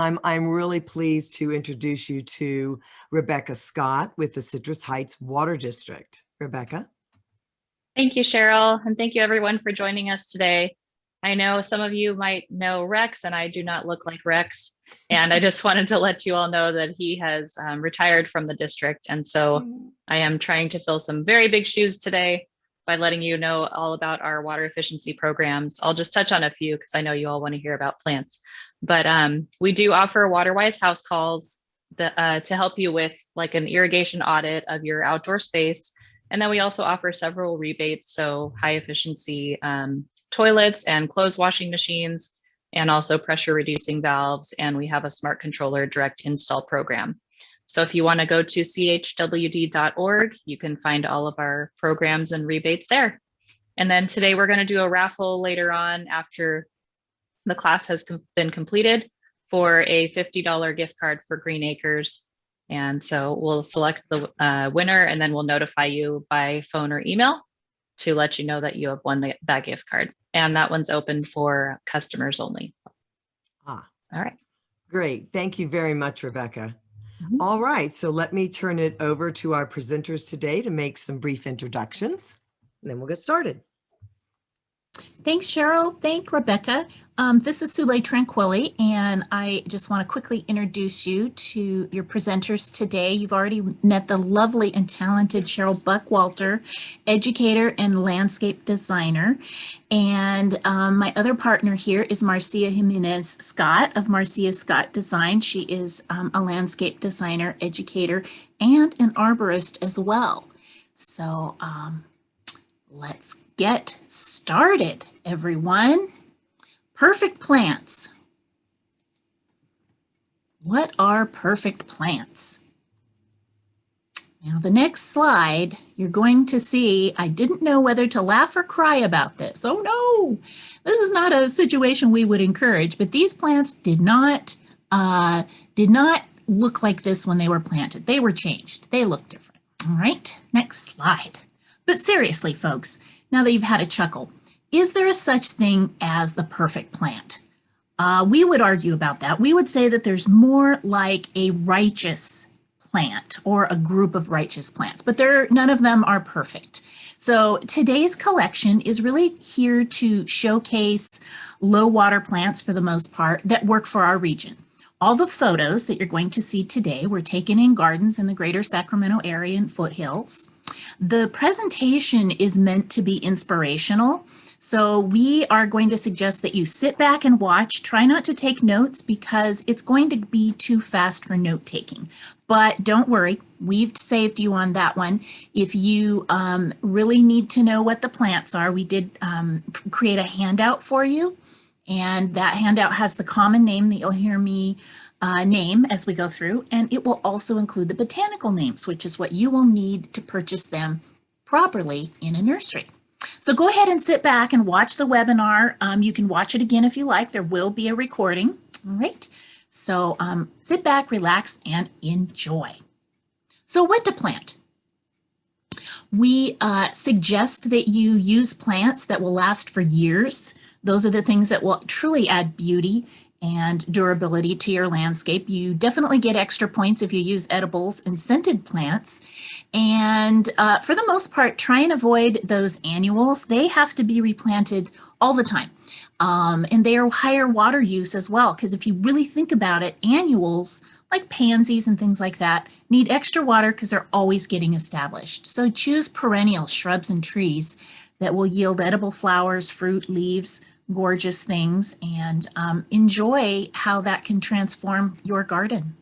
I'm really pleased to introduce you to Rebecca Scott with the Citrus Heights Water District. Rebecca. Thank you, Cheryl, and thank you everyone for joining us today. I know some of you might know Rex, and I do not look like Rex. And I just wanted to let you all know that he has retired from the district. And so I am trying to fill some very big shoes today by letting you know all about our water efficiency programs. I'll just touch on a few because I know you all want to hear about plants. But we do offer WaterWise house calls to help you with like an irrigation audit of your outdoor space. And then we also offer several rebates, so high efficiency toilets and clothes washing machines, and also pressure reducing valves. And we have a smart controller direct install program. So if you want to go to chwd.org, you can find all of our programs and rebates there. And then today we're going to do a raffle later on after the class has been completed for a $50 gift card for Green Acres. And so we'll select the winner, and then we'll notify you by phone or email to let you know that you have won that gift card. And that one's open for customers only. All right. Great. Thank you very much, Rebecca. All right. So let me turn it over to our presenters today to make some brief introductions, and then we'll get started. Thanks, Cheryl. Thank Rebecca. This is Sule Tranquilli, and I just want to quickly introduce you to your presenters today. You've already met the lovely and talented Cheryl Buckwalter, educator and landscape designer. And my other partner here is Marcia Jimenez Scott of Marcia Scott Design. She is a landscape designer, educator, and an arborist as well. So let's get started, everyone. Perfect plants. What are perfect plants? Now, the next slide, you're going to see, I didn't know whether to laugh or cry about this. Oh no, this is not a situation we would encourage, but these plants did not look like this when they were planted. They were changed. They look different. All right, next slide. But seriously, folks, now that you've had a chuckle, is there a such thing as the perfect plant? We would argue about that. We would say that there's more like a righteous plant or a group of righteous plants, but none of them are perfect. So today's collection is really here to showcase low water plants for the most part that work for our region. All the photos that you're going to see today were taken in gardens in the greater Sacramento area and foothills. The presentation is meant to be inspirational. So we are going to suggest that you sit back and watch. Try not to take notes because it's going to be too fast for note taking. But don't worry, we've saved you on that one. If you really need to know what the plants are, we did create a handout for you. And that handout has the common name that you'll hear me name as we go through. And it will also include the botanical names, which is what you will need to purchase them properly in a nursery. So go ahead and sit back and watch the webinar. You can watch it again if you like. There will be a recording. All right. So sit back, relax, and enjoy. So what to plant? We suggest that you use plants that will last for years. Those are the things that will truly add beauty and durability to your landscape. You definitely get extra points if you use edibles and scented plants. And for the most part, try and avoid those annuals. They have to be replanted all the time. And they are higher water use as well, because if you really think about it, annuals like pansies and things like that need extra water because they're always getting established. So choose perennials, shrubs and trees that will yield edible flowers, fruit, leaves, gorgeous things, and enjoy how that can transform your garden.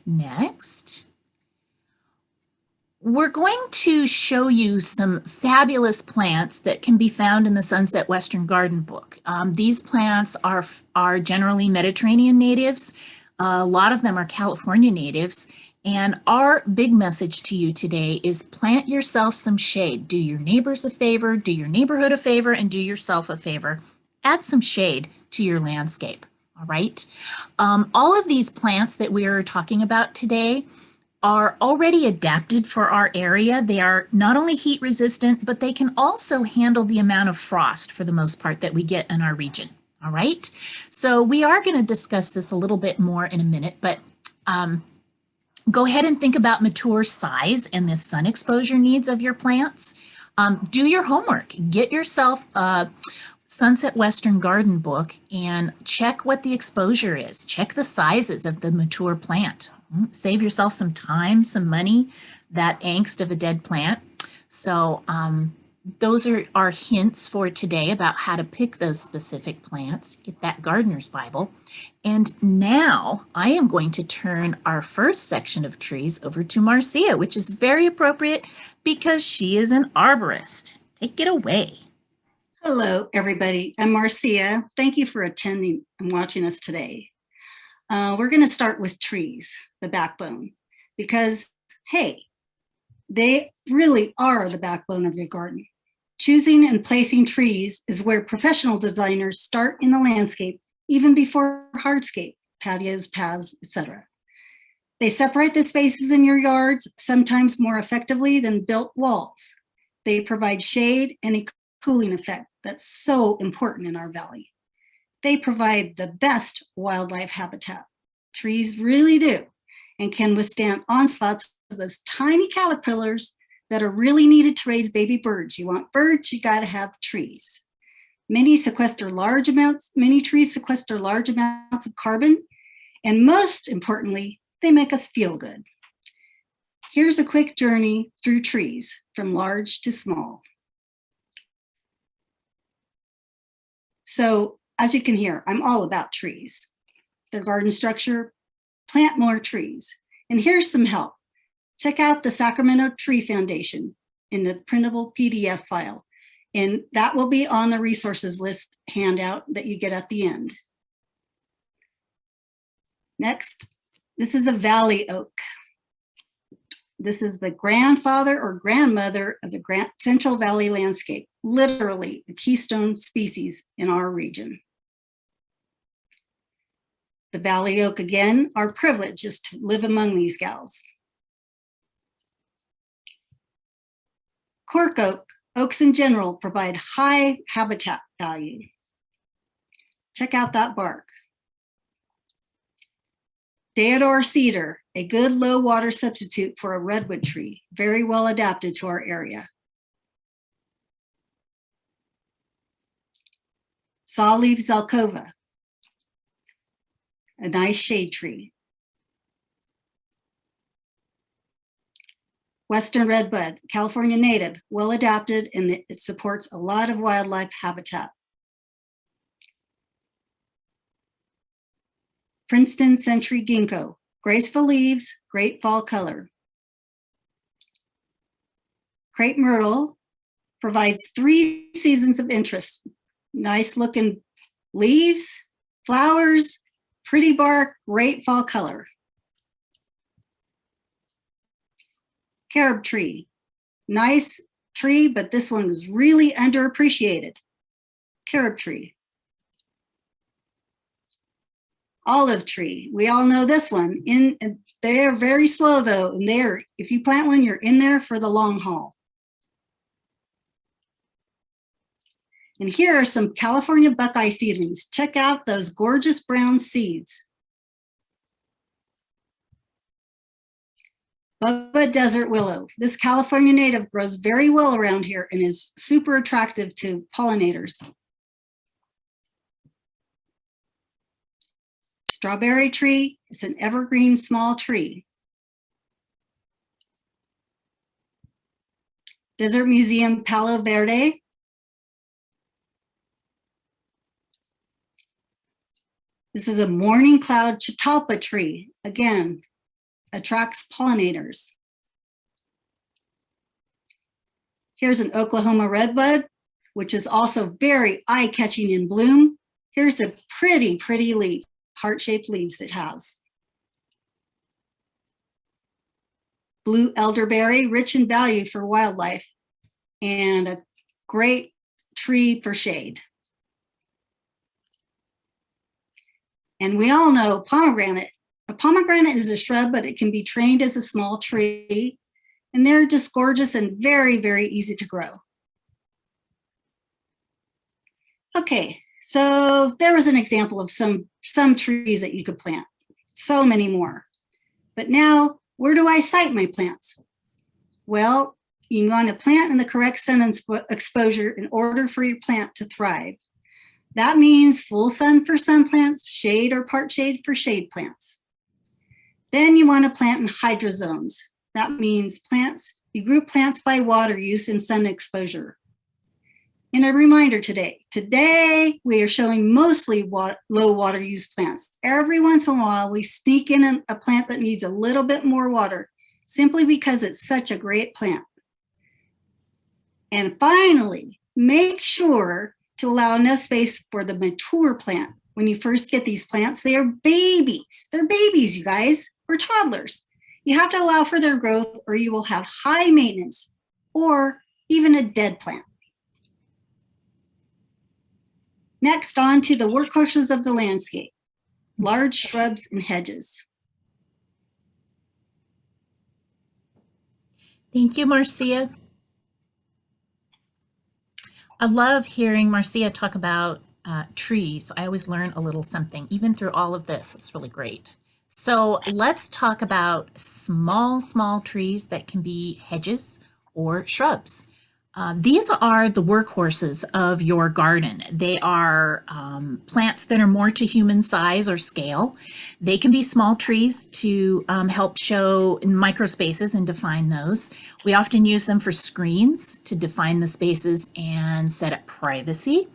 Next, we're going to show you some fabulous plants that can be found in the Sunset Western Garden book. These plants are generally Mediterranean natives. A lot of them are California natives. And our big message to you today is plant yourself some shade. Do your neighbors a favor, do your neighborhood a favor, and do yourself a favor. Add some shade to your landscape, all right? All of these plants that we are talking about today are already adapted for our area. They are not only heat resistant, but they can also handle the amount of frost for the most part that we get in our region. All right. So we are going to discuss this a little bit more in a minute, but go ahead and think about mature size and the sun exposure needs of your plants. Do your homework. Get yourself a Sunset Western Garden book and check what the exposure is. Check the sizes of the mature plant. Save yourself some time, some money, that angst of a dead plant. So those are our hints for today about how to pick those specific plants. Get that Gardener's Bible. And now I am going to turn our first section of trees over to Marcia, which is very appropriate because she is an arborist. Take it away. Hello, everybody. I'm Marcia. Thank you for attending and watching us today. We're going to start with trees, the backbone, because, hey, they really are the backbone of your garden. Choosing and placing trees is where professional designers start in the landscape, even before hardscape, patios, paths, etc. They separate the spaces in your yards, sometimes more effectively than built walls. They provide shade and a cooling effect that's so important in our valley. They provide the best wildlife habitat. Trees really do, and can withstand onslaughts of those tiny caterpillars that are really needed to raise baby birds. You want birds, you gotta have trees. Many trees sequester large amounts of carbon, and most importantly, they make us feel good. Here's a quick journey through trees, from large to small. So, as you can hear, I'm all about trees. Their garden structure, plant more trees. And here's some help. Check out the Sacramento Tree Foundation in the printable PDF file. And that will be on the resources list handout that you get at the end. Next, this is a valley oak. This is the grandfather or grandmother of the Central Valley landscape, literally the keystone species in our region. The valley oak, again, our privilege is to live among these gals. Cork oak, oaks in general, provide high habitat value. Check out that bark. Deodar cedar, a good low water substitute for a redwood tree, very well adapted to our area. Sawleaf zelkova, a nice shade tree. Western redbud, California native, well adapted, and it supports a lot of wildlife habitat. Princeton century ginkgo, graceful leaves, great fall color. Crepe myrtle provides 3 seasons of interest. Nice looking leaves, flowers, pretty bark, great fall color. Carob tree, nice tree, but this one was really underappreciated. Carob tree. Olive tree, we all know this one. They're very slow though, and if you plant one, you're in there for the long haul. And here are some California buckeye seedlings. Check out those gorgeous brown seeds. Bubba desert willow. This California native grows very well around here and is super attractive to pollinators. Strawberry tree, it's an evergreen small tree. Desert Museum Palo Verde. This is a morning cloud catalpa tree. Again, attracts pollinators. Here's an Oklahoma redbud, which is also very eye-catching in bloom. Here's a pretty, pretty leaf, heart-shaped leaves it has. Blue elderberry, rich in value for wildlife, and a great tree for shade. And we all know pomegranate. A pomegranate is a shrub, but it can be trained as a small tree. And they're just gorgeous and very, very easy to grow. Okay, So there was an example of some trees that you could plant. So many more. But now, where do I site my plants? Well, you want to plant in the correct sun exposure in order for your plant to thrive. That means full sun for sun plants, shade or part shade for shade plants. Then you want to plant in hydrozones. That means you group plants by water use and sun exposure. And a reminder today we are showing mostly low water use plants. Every once in a while, we sneak in a plant that needs a little bit more water, simply because it's such a great plant. And finally, make sure to allow enough space for the mature plant. When you first get these plants, they are babies. They're babies, you guys, or toddlers. You have to allow for their growth or you will have high maintenance or even a dead plant. Next, on to the workhorses of the landscape, large shrubs and hedges. Thank you, Marcia. I love hearing Marcia talk about trees. I always learn a little something, even through all of this. It's really great. So let's talk about small trees that can be hedges or shrubs. These are the workhorses of your garden. They are plants that are more to human size or scale. They can be small trees to help show in microspaces and define those. We often use them for screens to define the spaces and set up privacy.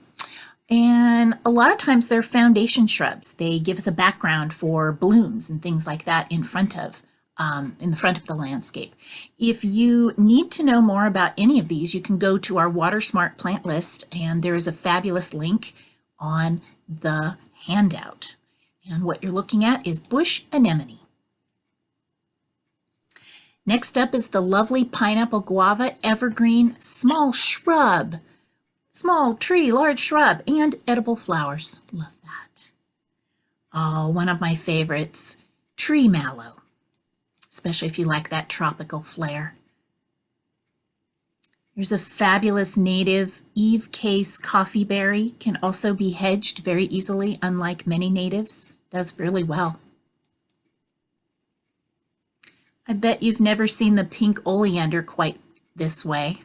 And a lot of times they're foundation shrubs. They give us a background for blooms and things like that in the front of the landscape. If you need to know more about any of these, you can go to our Water Smart plant list, and there is a fabulous link on the handout. And what you're looking at is bush anemone. Next up is the lovely pineapple guava evergreen small shrub. Small tree, large shrub, and edible flowers. Love that. Oh, one of my favorites, tree mallow, especially if you like that tropical flair. Here's a fabulous native Eve Case coffee berry. Can also be hedged very easily, unlike many natives. Does really well. I bet you've never seen the pink oleander quite this way.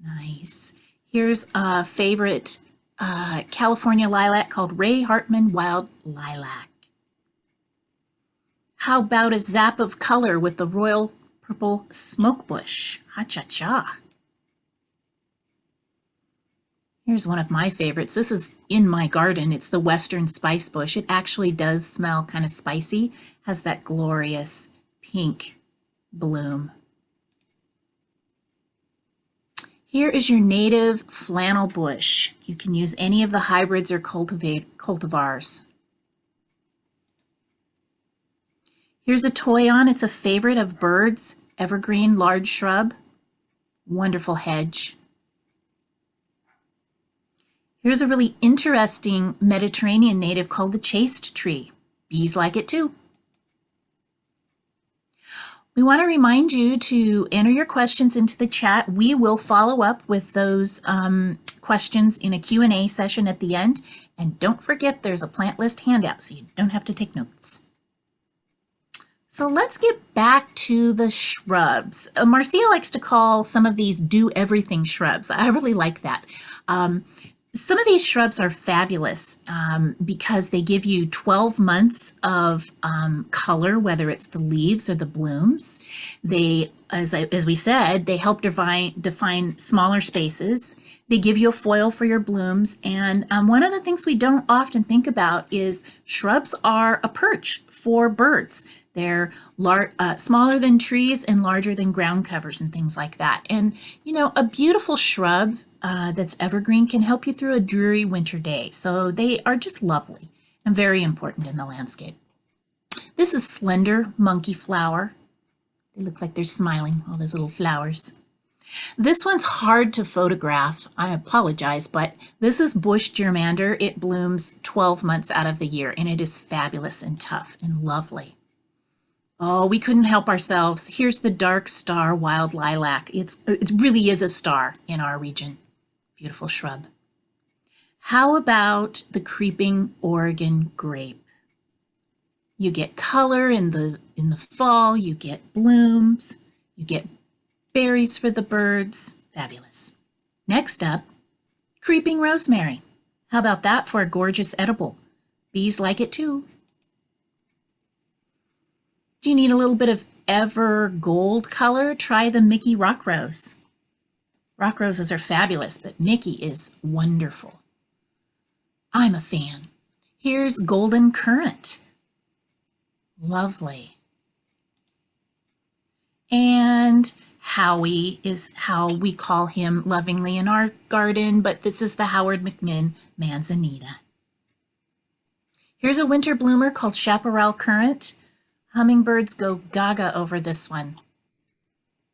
Nice. Here's a favorite California lilac called Ray Hartman Wild Lilac. How about a zap of color with the royal purple smoke bush? Ha-cha-cha. Here's one of my favorites. This is in my garden. It's the Western Spice Bush. It actually does smell kind of spicy. Has that glorious pink bloom. Here is your native flannel bush. You can use any of the hybrids or cultivars. Here's a toyon. It's a favorite of birds, evergreen large shrub, wonderful hedge. Here's a really interesting Mediterranean native called the chaste tree. Bees like it too. We want to remind you to enter your questions into the chat. We will follow up with those questions in a Q&A session at the end. And don't forget, there's a plant list handout, so you don't have to take notes. So let's get back to the shrubs. Marcia likes to call some of these do-everything shrubs. I really like that. Some of these shrubs are fabulous because they give you 12 months of color, whether it's the leaves or the blooms. They, as we said, they help define smaller spaces. They give you a foil for your blooms. And one of the things we don't often think about is shrubs are a perch for birds. They're smaller than trees and larger than ground covers and things like that. And, you know, a beautiful shrub that's evergreen can help you through a dreary winter day. So they are just lovely and very important in the landscape. This is slender monkey flower. They look like they're smiling, all those little flowers. This one's hard to photograph. I apologize, but this is bush germander. It blooms 12 months out of the year, and it is fabulous and tough and lovely. Oh, we couldn't help ourselves. Here's the dark star wild lilac. It really is a star in our region. Beautiful shrub. How about the creeping Oregon grape? You get color in the fall, you get blooms, you get berries for the birds. Fabulous. Next up, creeping rosemary. How about that for a gorgeous edible? Bees like it too. Do you need a little bit of ever gold color? Try the Mickey rock rose. Rock roses are fabulous, but Mickey is wonderful. I'm a fan. Here's golden currant. Lovely. And Howie is how we call him lovingly in our garden, but this is the Howard McMinn manzanita. Here's a winter bloomer called chaparral currant. Hummingbirds go gaga over this one.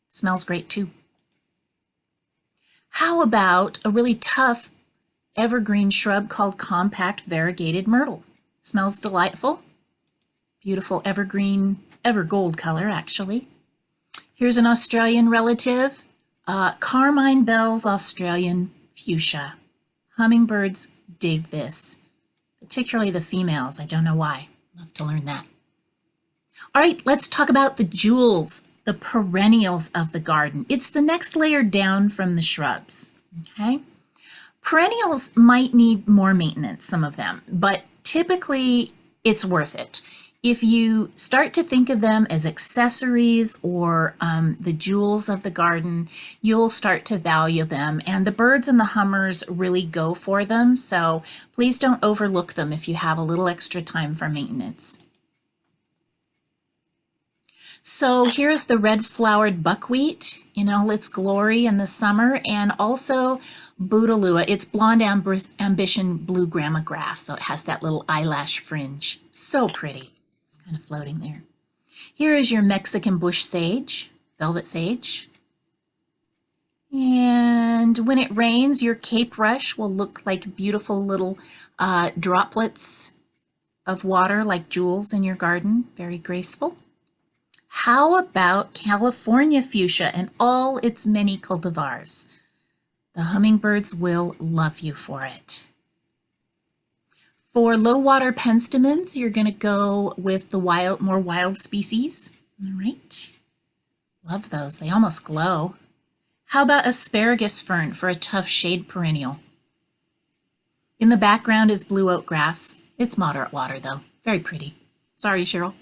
Smells great too. How about a really tough evergreen shrub called compact variegated myrtle? Smells delightful. Beautiful evergreen, ever gold color actually. Here's an Australian relative, Carmine Bell's Australian fuchsia. Hummingbirds dig this, particularly the females. I don't know why. Love to learn that. All right, let's talk about the jewels, the perennials of the garden. It's the next layer down from the shrubs, okay? Perennials might need more maintenance, some of them, but typically it's worth it. If you start to think of them as accessories or the jewels of the garden, you'll start to value them. And the birds and the hummers really go for them. So please don't overlook them if you have a little extra time for maintenance. So here's the red flowered buckwheat in all its glory in the summer, and also Bouteloua. It's blonde ambition blue grama grass, so it has that little eyelash fringe. So pretty. Kind of floating there. Here is your Mexican bush sage, velvet sage. And when it rains, your Cape rush will look like beautiful little droplets of water like jewels in your garden. Very graceful. How about California fuchsia and all its many cultivars? The hummingbirds will love you for it. For low water penstemons, you're going to go with the more wild species. All right. Love those. They almost glow. How about asparagus fern for a tough shade perennial? In the background is blue oat grass. It's moderate water though. Very pretty. Sorry, Cheryl.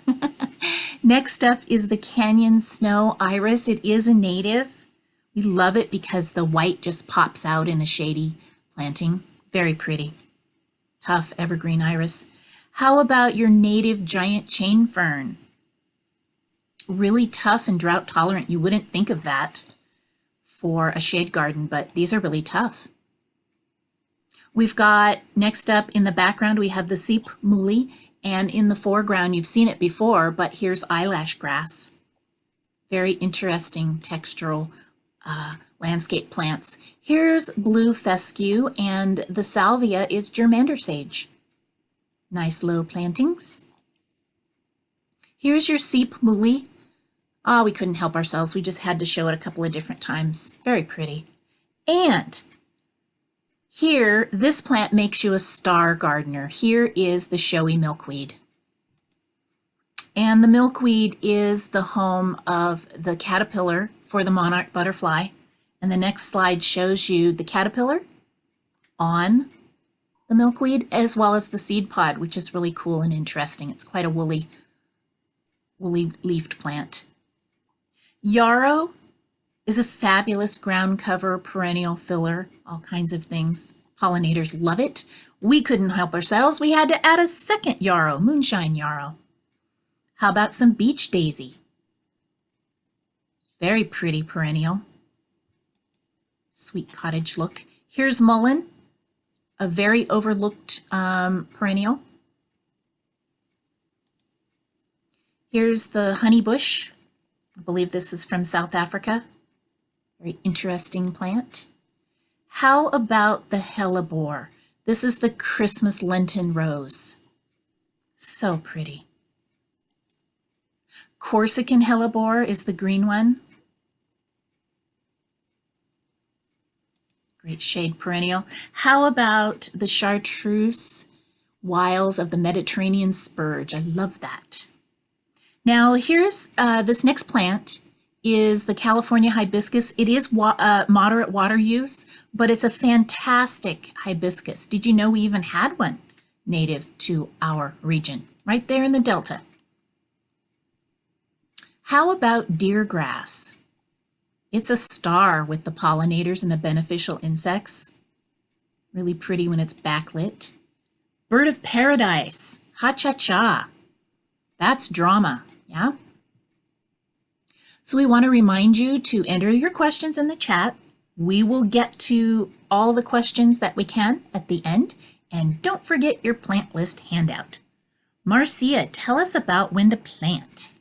Next up is the canyon snow iris. It is a native. We love it because the white just pops out in a shady planting. Very pretty. Tough evergreen iris. How about your native giant chain fern? Really tough and drought tolerant. You wouldn't think of that for a shade garden, but these are really tough. We've got next up in the background, we have the seep muhly, and in the foreground, you've seen it before, but here's eyelash grass. Very interesting textural landscape plants. Here's blue fescue, and the salvia is germander sage. Nice low plantings. Here's your seep muhly. Oh, we couldn't help ourselves. We just had to show it a couple of different times. Very pretty. And here, this plant makes you a star gardener. Here is the showy milkweed. And the milkweed is the home of the caterpillar for the monarch butterfly. And the next slide shows you the caterpillar on the milkweed as well as the seed pod, which is really cool and interesting. It's quite a woolly leafed plant. Yarrow is a fabulous ground cover perennial filler, all kinds of things. Pollinators love it. We couldn't help ourselves. We had to add a second yarrow, moonshine yarrow. How about some beach daisy? Very pretty perennial. Sweet cottage look. Here's mullein, a very overlooked perennial. Here's the honey bush. I believe this is from South Africa. Very interesting plant. How about the hellebore? This is the Christmas Lenten rose. So pretty. Corsican hellebore is the green one. Great shade perennial. How about the chartreuse wiles of the Mediterranean spurge? I love that. Now here's this next plant is the California hibiscus. It is moderate water use, but it's a fantastic hibiscus. Did you know we even had one native to our region, right there in the Delta? How about deer grass? It's a star with the pollinators and the beneficial insects. Really pretty when it's backlit. Bird of paradise, ha-cha-cha. That's drama, yeah? So we want to remind you to enter your questions in the chat. We will get to all the questions that we can at the end. And don't forget your plant list handout. Marcia, tell us about when to plant.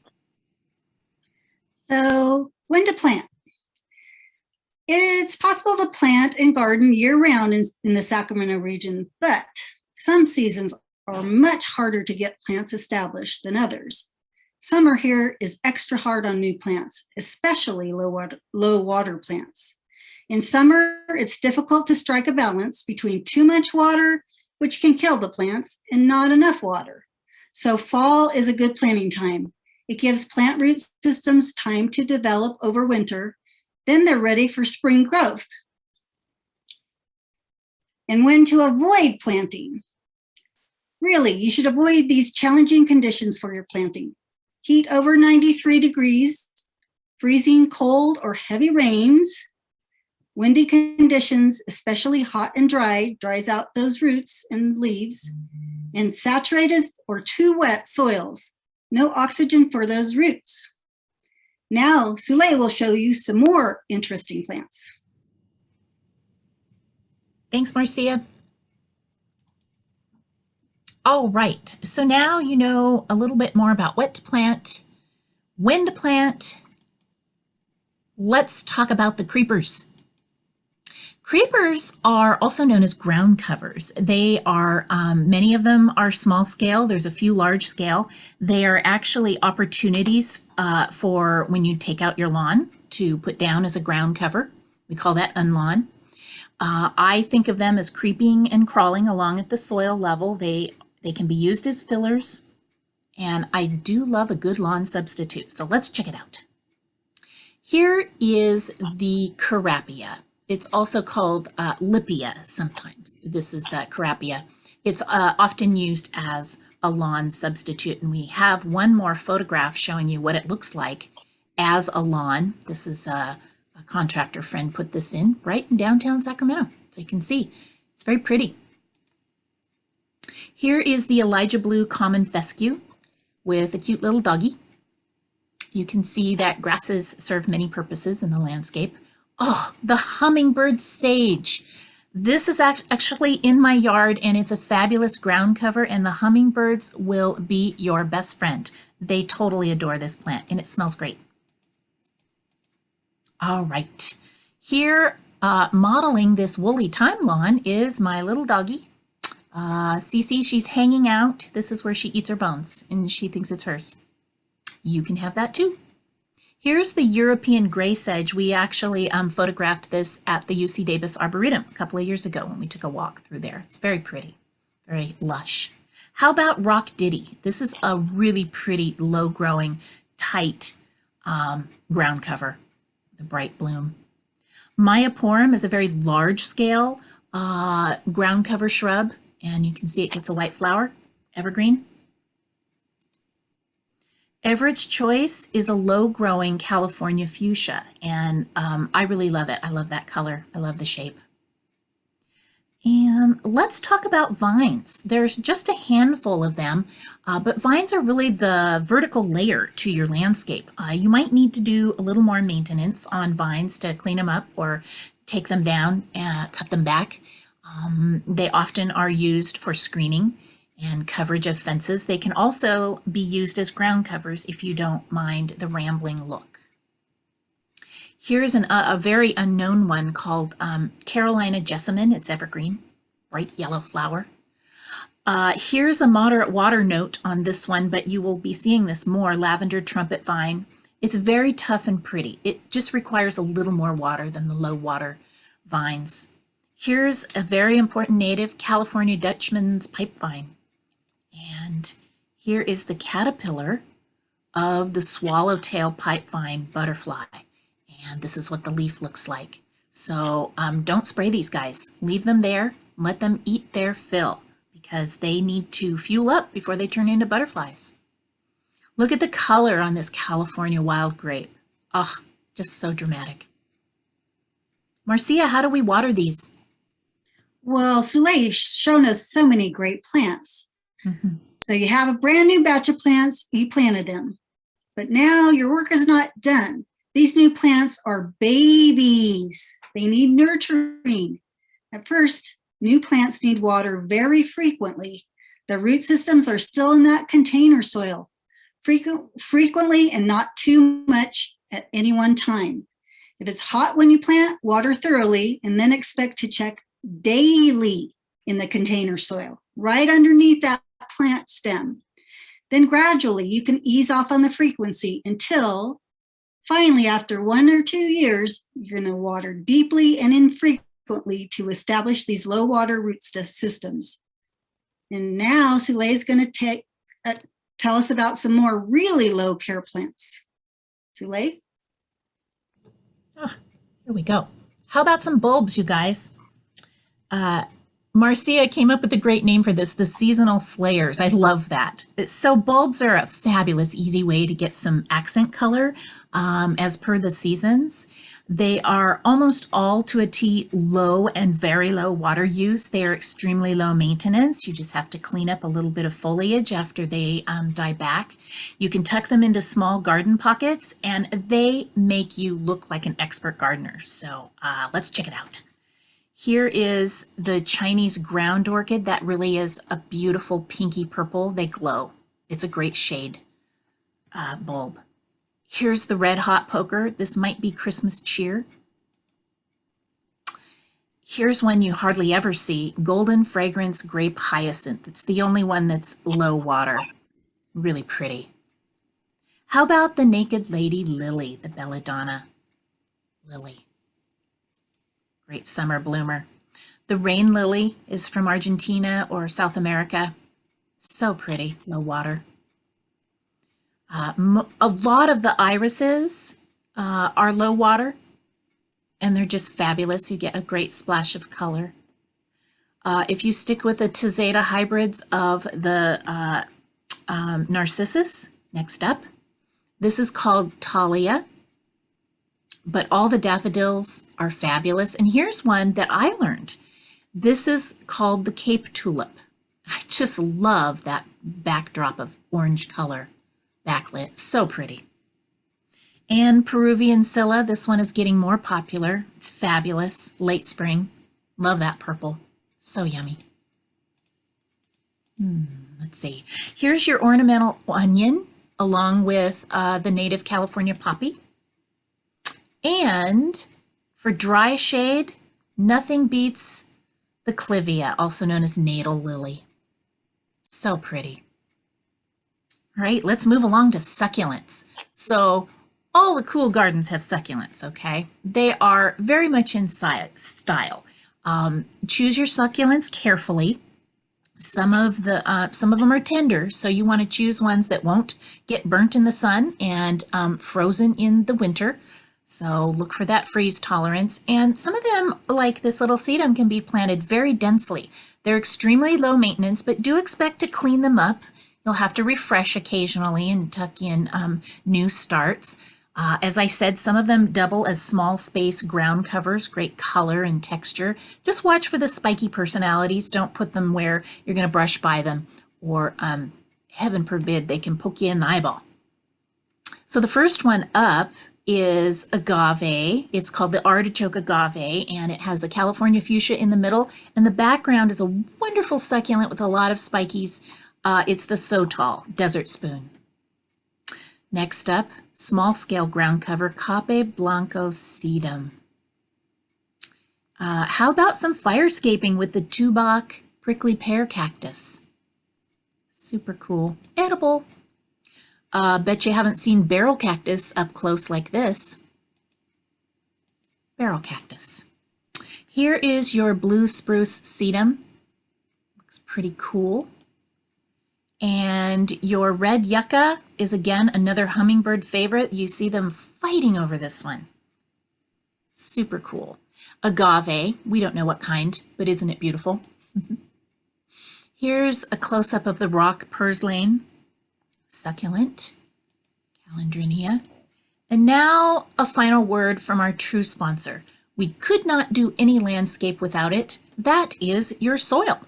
So when to plant? It's possible to plant and garden year-round in the Sacramento region, but some seasons are much harder to get plants established than others. Summer here is extra hard on new plants, especially low water plants. In summer, it's difficult to strike a balance between too much water, which can kill the plants, and not enough water. So fall is a good planting time. It gives plant root systems time to develop over winter, then they're ready for spring growth. And when to avoid planting. Really, you should avoid these challenging conditions for your planting. Heat over 93 degrees, freezing cold or heavy rains, windy conditions, especially hot and dry, dries out those roots and leaves, and saturated or too wet soils. No oxygen for those roots. Now, Soleil will show you some more interesting plants. Thanks, Marcia. All right, so now you know a little bit more about what to plant, when to plant. Let's talk about the creepers. Creepers are also known as ground covers. They are, many of them are small scale. There's a few large scale. They are actually opportunities for when you take out your lawn to put down as a ground cover. We call that unlawn. I think of them as creeping and crawling along at the soil level. They can be used as fillers, and I do love a good lawn substitute. So let's check it out. Here is the Carapia. It's also called Lipia sometimes. This is Carapia. It's often used as a lawn substitute, and we have one more photograph showing you what it looks like as a lawn. This is a contractor friend put this in right in downtown Sacramento, so you can see it's very pretty. Here is the Elijah Blue Common Fescue with a cute little doggy. You can see that grasses serve many purposes in the landscape. Oh, the hummingbird sage. This is actually in my yard, and it's a fabulous ground cover, and the hummingbirds will be your best friend. They totally adore this plant, and it smells great. All right, here modeling this woolly thyme lawn is my little doggy. Cece, she's hanging out. This is where she eats her bones, and she thinks it's hers. You can have that too. Here's the European gray sedge. We actually photographed this at the UC Davis Arboretum a couple of years ago when we took a walk through there. It's very pretty, very lush. How about rock diddy? This is a really pretty, low-growing, tight ground cover, the bright bloom. Myoporum is a very large-scale ground cover shrub, and you can see it gets a white flower, evergreen. Everett's Choice is a low-growing California fuchsia, and I really love it. I love that color. I love the shape. And let's talk about vines. There's just a handful of them, but vines are really the vertical layer to your landscape. You might need to do a little more maintenance on vines to clean them up or take them down and cut them back. They often are used for screening and coverage of fences. They can also be used as ground covers if you don't mind the rambling look. Here's a very unknown one called Carolina jessamine. It's evergreen, bright yellow flower. Here's a moderate water note on this one, but you will be seeing this more, lavender trumpet vine. It's very tough and pretty. It just requires a little more water than the low water vines. Here's a very important native, California Dutchman's pipevine. And here is the caterpillar of the swallowtail pipevine butterfly. And this is what the leaf looks like. So don't spray these guys. Leave them there. Let them eat their fill because they need to fuel up before they turn into butterflies. Look at the color on this California wild grape. Oh, just so dramatic. Marcia, how do we water these? Well, Soleil's shown us so many great plants. So you have a brand new batch of plants, you planted them. But now your work is not done. These new plants are babies. They need nurturing. At first, new plants need water very frequently. The root systems are still in that container soil. Frequently and not too much at any one time. If it's hot when you plant, water thoroughly and then expect to check daily in the container soil, right underneath that plant stem. Then gradually you can ease off on the frequency until finally, after 1 or 2 years, you're going to water deeply and infrequently to establish these low water root systems. And now Soleil is going to tell us about some more really low care plants. Soleil? Oh, here we go. How about some bulbs, you guys? Marcia came up with a great name for this, the seasonal slayers. I love that. So bulbs are a fabulous, easy way to get some accent color as per the seasons. They are almost all to a T low and very low water use. They are extremely low maintenance. You just have to clean up a little bit of foliage after they die back. You can tuck them into small garden pockets and they make you look like an expert gardener. So let's check it out. Here is the Chinese ground orchid. That really is a beautiful pinky purple. They glow. It's a great shade bulb. Here's the red hot poker. This might be Christmas cheer. Here's one you hardly ever see, golden fragrance grape hyacinth. It's the only one that's low water. Really pretty. How about the naked lady lily, the belladonna lily? Great summer bloomer. The rain lily is from Argentina or South America. So pretty, low water. A lot of the irises are low water and they're just fabulous. You get a great splash of color. If you stick with the Tizeta hybrids of the Narcissus, next up, this is called Talia. But all the daffodils are fabulous. And here's one that I learned. This is called the Cape Tulip. I just love that backdrop of orange color backlit. So pretty. And Peruvian Scilla, this one is getting more popular. It's fabulous. Late spring. Love that purple. So yummy. Let's see. Here's your ornamental onion along with the native California poppy. And for dry shade, nothing beats the clivia, also known as natal lily. So pretty. All right, let's move along to succulents. So all the cool gardens have succulents, okay? They are very much in style. Choose your succulents carefully. Some of them are tender, so you want to choose ones that won't get burnt in the sun and frozen in the winter. So look for that freeze tolerance. And some of them, like this little sedum, can be planted very densely. They're extremely low maintenance, but do expect to clean them up. You'll have to refresh occasionally and tuck in new starts. As I said, some of them double as small space ground covers, great color and texture. Just watch for the spiky personalities. Don't put them where you're going to brush by them or heaven forbid, they can poke you in the eyeball. So the first one up is agave. It's called the artichoke agave, and it has a California fuchsia in the middle, and the background is a wonderful succulent with a lot of spikies. It's the Sotal desert spoon. Next up, small scale ground cover, Cape Blanco sedum. How about some firescaping with the Tubac prickly pear cactus? Super cool, edible. Bet you haven't seen barrel cactus up close like this. Barrel cactus. Here is your blue spruce sedum. Looks pretty cool. And your red yucca is again another hummingbird favorite. You see them fighting over this one. Super cool. Agave, we don't know what kind, but isn't it beautiful? Here's a close-up of the rock purslane, succulent, calandrinia. And now a final word from our true sponsor. We could not do any landscape without it. That is your soil.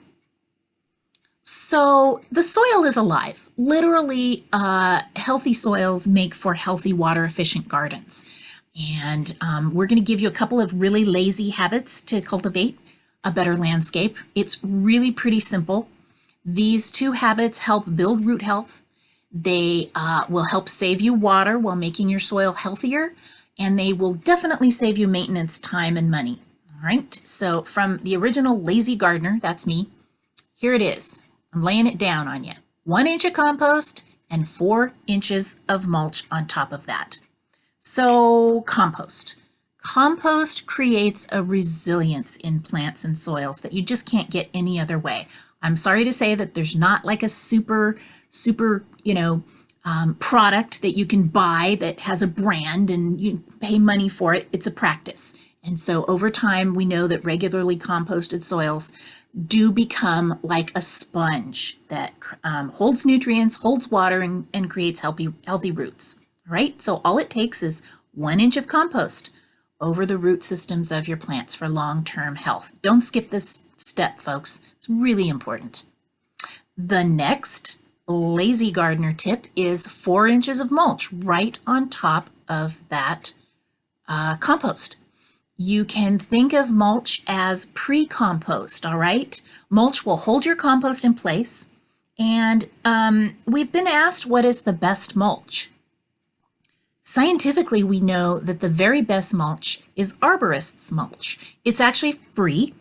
So the soil is alive. Literally, healthy soils make for healthy, water-efficient gardens. And we're going to give you a couple of really lazy habits to cultivate a better landscape. It's really pretty simple. These 2 habits help build root health. They will help save you water while making your soil healthier, and they will definitely save you maintenance time and money. All right, so from the original lazy gardener, that's me, here it is. I'm laying it down on you. 1 inch of compost and 4 inches of mulch on top of that. So compost. Compost creates a resilience in plants and soils that you just can't get any other way. I'm sorry to say that there's not like a super, product that you can buy that has a brand and you pay money for it. It's a practice. And so over time, we know that regularly composted soils do become like a sponge that holds nutrients, holds water, and creates healthy roots. All right, so all it takes is 1 inch of compost over the root systems of your plants for long-term health. Don't skip this step, folks. It's really important. The next lazy gardener tip is 4 inches of mulch right on top of that compost. You can think of mulch as pre-compost, all right? Mulch will hold your compost in place. And we've been asked, what is the best mulch? Scientifically, we know that the very best mulch is arborist's mulch. It's actually free,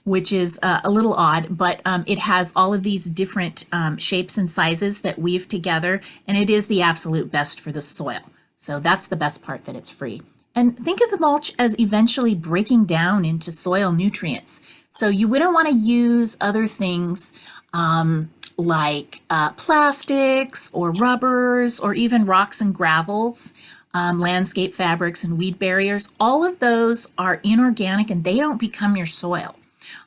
which is a little odd, but it has all of these different shapes and sizes that weave together, and it is the absolute best for the soil. So that's the best part, that it's free. And think of the mulch as eventually breaking down into soil nutrients. So you wouldn't want to use other things like plastics or rubbers or even rocks and gravels, landscape fabrics and weed barriers. All of those are inorganic and they don't become your soil.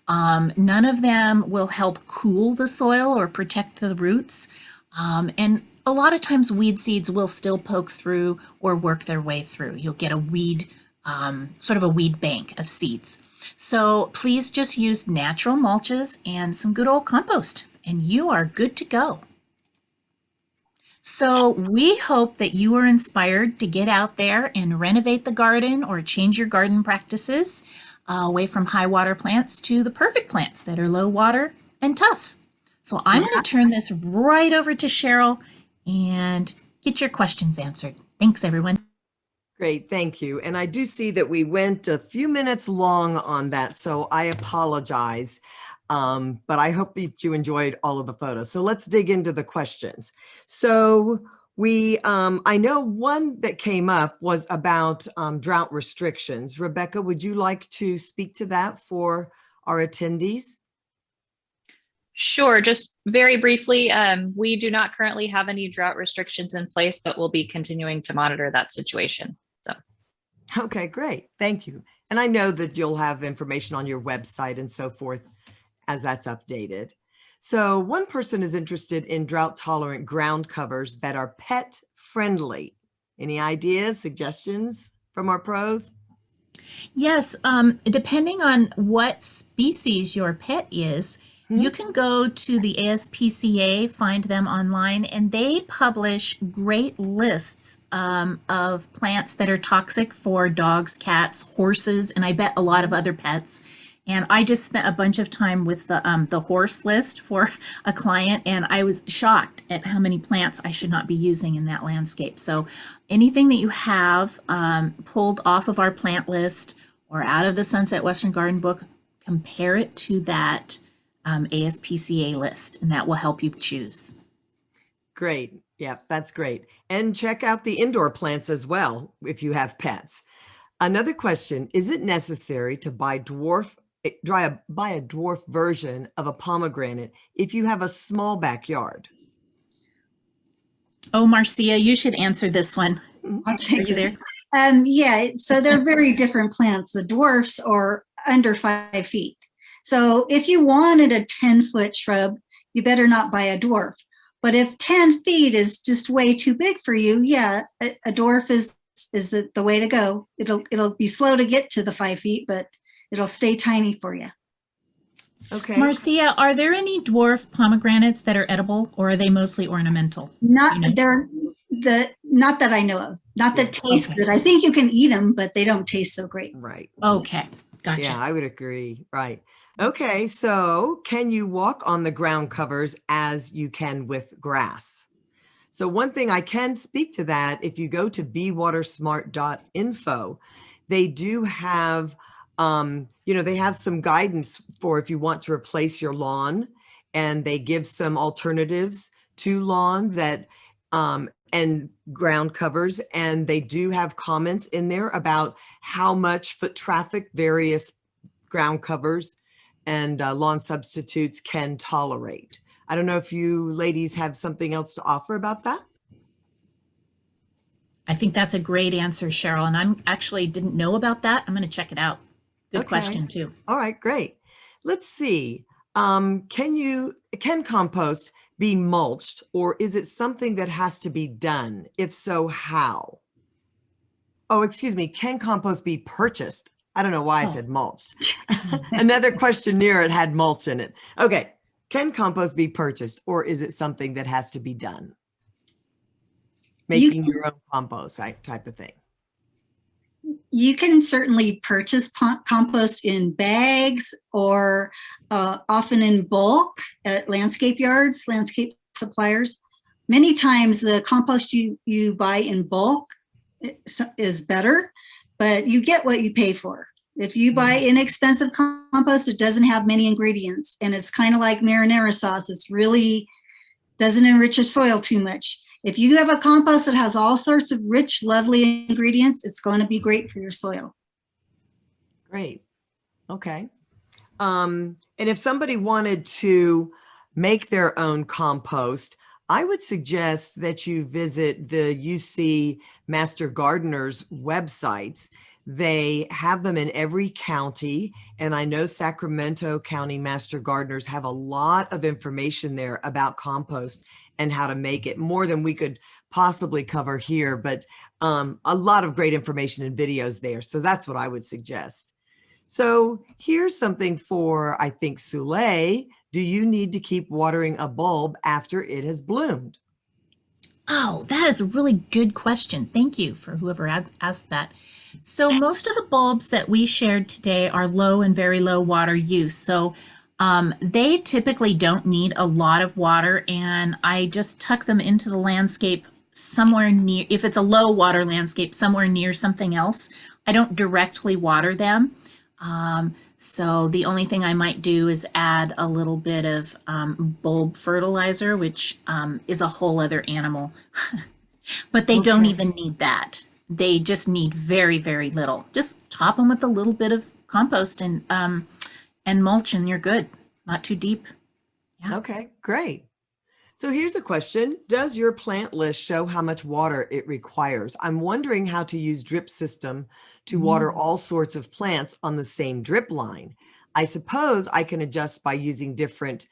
None of them will help cool the soil or protect the roots. And a lot of times weed seeds will still poke through or work their way through. You'll get a weed, sort of a weed bank of seeds. So please just use natural mulches and some good old compost, and you are good to go. So we hope that you are inspired to get out there and renovate the garden or change your garden practices away from high water plants to the perfect plants that are low water and tough. So I'm going to turn this right over to Cheryl and get your questions answered. Thanks, everyone. Great, thank you. And I do see that we went a few minutes long on that, so I apologize. But I hope that you enjoyed all of the photos. So let's dig into the questions. So I know one that came up was about drought restrictions. Rebecca, would you like to speak to that for our attendees? Sure, just very briefly, we do not currently have any drought restrictions in place, but we'll be continuing to monitor that situation. So, okay, great, thank you. And I know that you'll have information on your website and so forth as that's updated. So one person is interested in drought tolerant ground covers that are pet friendly. Any ideas, suggestions from our pros? Yes, depending on what species your pet is, you can go to the ASPCA, find them online, and they publish great lists of plants that are toxic for dogs, cats, horses, and I bet a lot of other pets. And I just spent a bunch of time with the horse list for a client, and I was shocked at how many plants I should not be using in that landscape. So anything that you have pulled off of our plant list or out of the Sunset Western Garden book, compare it to that ASPCA list, and that will help you choose. Great. Yeah, that's great. And check out the indoor plants as well if you have pets. Another question, is it necessary to buy buy a dwarf version of a pomegranate if you have a small backyard? Oh, Marcia, you should answer this one. I'll Are take you it. there? Yeah, so they're very different plants. The dwarfs are under 5 feet. So if you wanted a 10-foot shrub, you better not buy a dwarf. But if 10 feet is just way too big for you, yeah, a dwarf is the way to go. It'll be slow to get to the 5 feet, but it'll stay tiny for you. Okay. Marcia, are there any dwarf pomegranates that are edible, or are they mostly ornamental? Not You know? they're not that I know of. Not that taste Okay. good. I think you can eat them, but they don't taste so great. Right. Okay, gotcha. Yeah, I would agree. Right. Okay. So can you walk on the ground covers as you can with grass? So one thing I can speak to that, if you go to bewatersmart.info, they do have, they have some guidance for if you want to replace your lawn, and they give some alternatives to lawn that, and ground covers. And they do have comments in there about how much foot traffic various ground covers and lawn substitutes can tolerate. I don't know if you ladies have something else to offer about that. I think that's a great answer, Cheryl, and I'm actually didn't know about that. I'm going to check it out. Good Okay. question too. All right, great. Let's see. Can compost be mulched, or is it something that has to be done? If so, how? Oh, excuse me. Can compost be purchased? I don't know why I said mulched. Another question near it had mulch in it. Okay. Can compost be purchased, or is it something that has to be done? Making your own compost type of thing. You can certainly purchase compost in bags or often in bulk at landscape yards, landscape suppliers. Many times the compost you buy in bulk is better, but you get what you pay for. If you buy inexpensive compost, it doesn't have many ingredients, and it's kind of like marinara sauce. It's really doesn't enrich your soil too much. If you have a compost that has all sorts of rich, lovely ingredients, it's going to be great for your soil. Great. Okay. And if somebody wanted to make their own compost, I would suggest that you visit the UC Master Gardeners websites. They have them in every county, and I know Sacramento County Master Gardeners have a lot of information there about compost and how to make it, more than we could possibly cover here, but a lot of great information and videos there. So that's what I would suggest. So here's something for, I think, Soleil. Do you need to keep watering a bulb after it has bloomed? Oh, that is a really good question. Thank you for whoever asked that. So most of the bulbs that we shared today are low and very low water use. So they typically don't need a lot of water, and I just tuck them into the landscape somewhere near, if it's a low water landscape, somewhere near something else. I don't directly water them. So the only thing I might do is add a little bit of bulb fertilizer, which is a whole other animal. But they don't even need that. They just need very, very little. Just top them with a little bit of compost and mulch, and you're good. Not too deep. Yeah. Okay, great. So here's a question. Does your plant list show how much water it requires? I'm wondering how to use drip system to water all sorts of plants on the same drip line. I suppose I can adjust by using different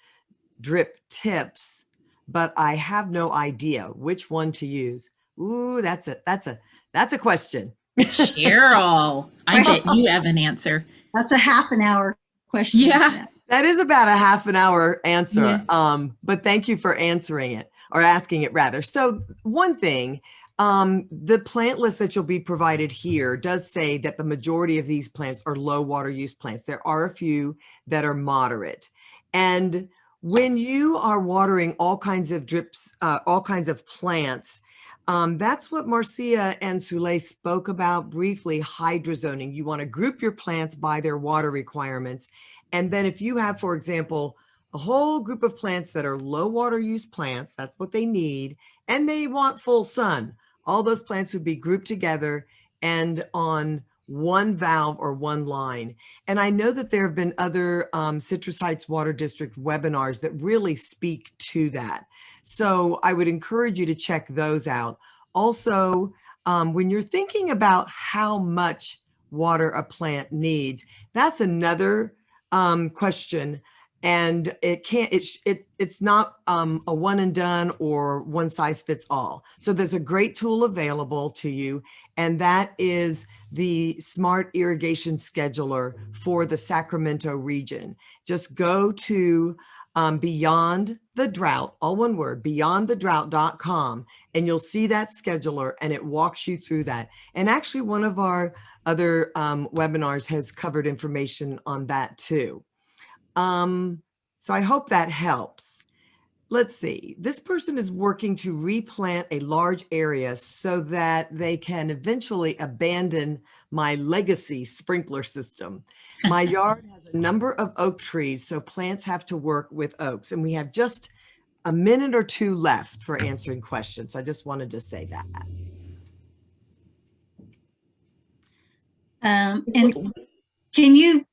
drip tips, but I have no idea which one to use. Ooh, that's a question. Cheryl, I bet you have an answer. That's a half an hour question. Yeah. That is about a half an hour answer. Yeah. But thank you for answering it, or asking it rather. So one thing, the plant list that you'll be provided here does say that the majority of these plants are low water use plants. There are a few that are moderate. And when you are watering all kinds of drips, all kinds of plants, that's what Marcia and Soleil spoke about briefly, hydrozoning. You want to group your plants by their water requirements. And then if you have, for example, a whole group of plants that are low water use plants, that's what they need, and they want full sun, all those plants would be grouped together and on one valve or one line. And I know that there have been other Citrus Heights Water District webinars that really speak to that. So I would encourage you to check those out. Also, when you're thinking about how much water a plant needs, that's another question. And it's not a one and done or one size fits all. So there's a great tool available to you, and that is the Smart Irrigation Scheduler for the Sacramento region. Just go to Beyond the Drought, all one word, beyondthedrought.com, and you'll see that scheduler, and it walks you through that. And actually, one of our other webinars has covered information on that too. So I hope that helps. Let's see. This person is working to replant a large area so that they can eventually abandon my legacy sprinkler system. My yard has a number of oak trees, so plants have to work with oaks. And we have just a minute or two left for answering questions. I just wanted to say that. And can you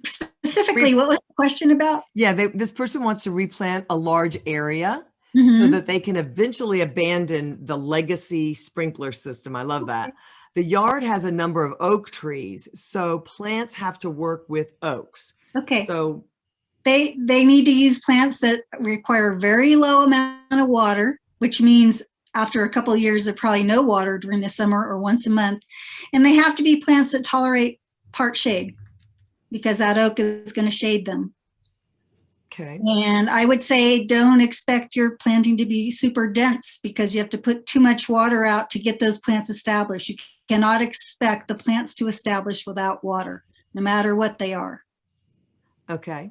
specifically, what was the question about? Yeah, this person wants to replant a large area so Mhm. that they can eventually abandon the legacy sprinkler system. I love that. The yard has a number of oak trees, so plants have to work with oaks. Okay. So They need to use plants that require very low amount of water, which means after a couple of years of probably no water during the summer or once a month. And they have to be plants that tolerate part shade, because that oak is going to shade them. okay. And I would say don't expect your planting to be super dense, because you have to put too much water out to get those plants established. You cannot expect the plants to establish without water, no matter what they are. Okay.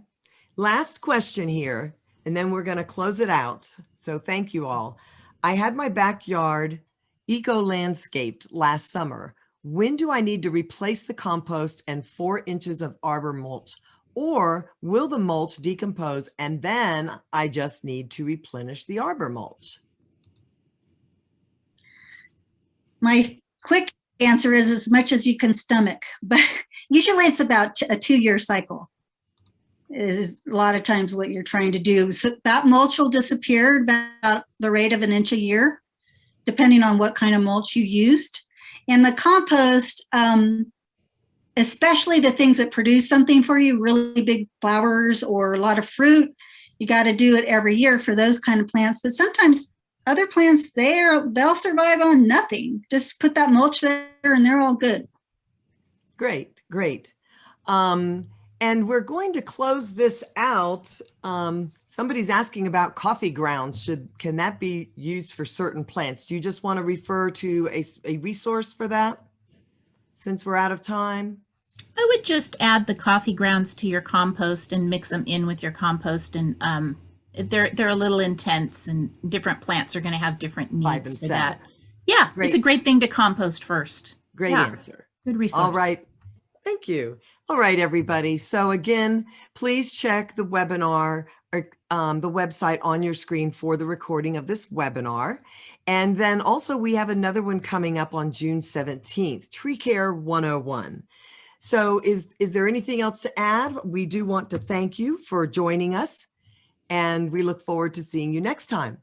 Last question here, and then we're going to close it out. So thank you all. I had my backyard eco-landscaped last summer. When do I need to replace the compost and 4 inches of arbor mulch? Or will the mulch decompose and then I just need to replenish the arbor mulch? My quick answer is as much as you can stomach, but usually it's about a 2-year cycle. It is a lot of times what you're trying to do. So that mulch will disappear about the rate of 1 inch a year, depending on what kind of mulch you used. And the compost, especially the things that produce something for you, really big flowers or a lot of fruit, you got to do it every year for those kind of plants. But sometimes other plants, they'll survive on nothing. Just put that mulch there and they're all good. Great, great. And we're going to close this out. Somebody's asking about coffee grounds. Can that be used for certain plants? Do you just want to refer to a resource for that since we're out of time? I would just add the coffee grounds to your compost and mix them in with your compost. And they're a little intense, and different plants are going to have different needs for that. Yeah, Great. It's a great thing to compost first. Great Yeah. answer. Good resource. All right. Thank you. All right, everybody. So again, please check the webinar or the website on your screen for the recording of this webinar. And then also we have another one coming up on June 17th, Tree Care 101. So is there anything else to add? We do want to thank you for joining us, and we look forward to seeing you next time.